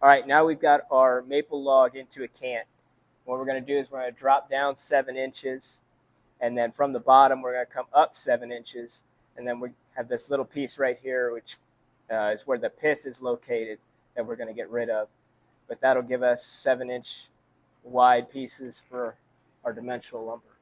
All right, now we've got our maple log into a cant. What we're going to do is we're going to drop down 7 inches, and then from the bottom we're going to come up 7 inches, and then we have this little piece right here, which is where the pith is located, that we're going to get rid of. But that'll give us 7-inch wide pieces for our dimensional lumber.